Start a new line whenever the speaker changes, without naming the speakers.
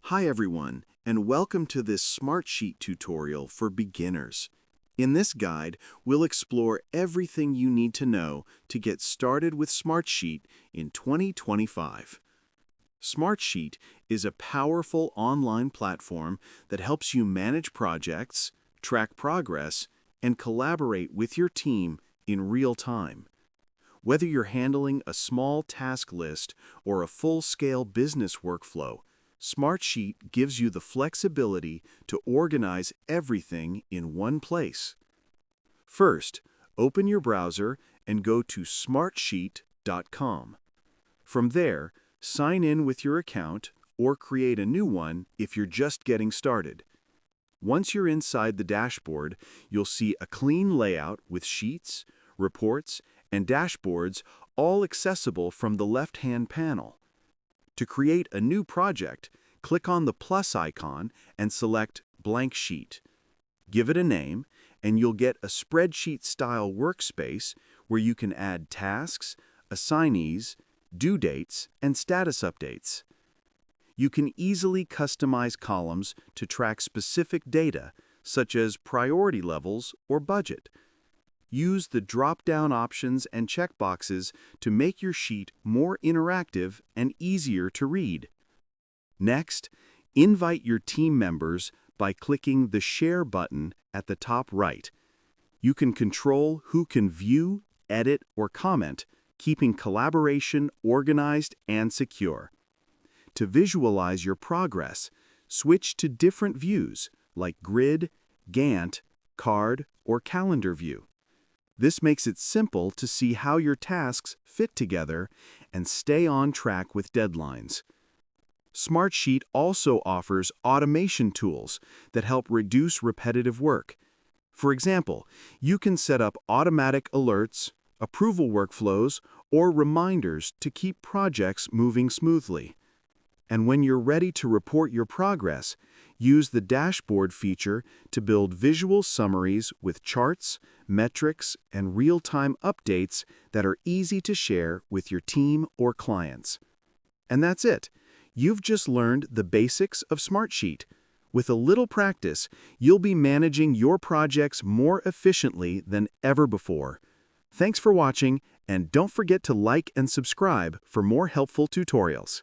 Hi everyone, and welcome to this Smartsheet tutorial for beginners. In this guide, we'll explore everything you need to know to get started with Smartsheet in 2025. Smartsheet is a powerful online platform that helps you manage projects, track progress, and collaborate with your team in real time. Whether you're handling a small task list or a full-scale business workflow, Smartsheet gives you the flexibility to organize everything in one place. First, open your browser and go to smartsheet.com. From there, sign in with your account or create a new one if you're just getting started. Once you're inside the dashboard, you'll see a clean layout with sheets, reports, and dashboards all accessible from the left-hand panel. To create a new project, click on the plus icon and select Blank Sheet. Give it a name, and you'll get a spreadsheet-style workspace where you can add tasks, assignees, due dates, and status updates. You can easily customize columns to track specific data, such as priority levels or budget. Use the drop-down options and checkboxes to make your sheet more interactive and easier to read. Next, invite your team members by clicking the Share button at the top right. You can control who can view, edit, or comment, keeping collaboration organized and secure. To visualize your progress, switch to different views like Grid, Gantt, Card, or Calendar view. This makes it simple to see how your tasks fit together and stay on track with deadlines. Smartsheet also offers automation tools that help reduce repetitive work. For example, you can set up automatic alerts, approval workflows, or reminders to keep projects moving smoothly. And when you're ready to report your progress, use the dashboard feature to build visual summaries with charts, metrics, and real-time updates that are easy to share with your team or clients. And that's it. You've just learned the basics of Smartsheet. With a little practice, you'll be managing your projects more efficiently than ever before. Thanks for watching, and don't forget to like and subscribe for more helpful tutorials.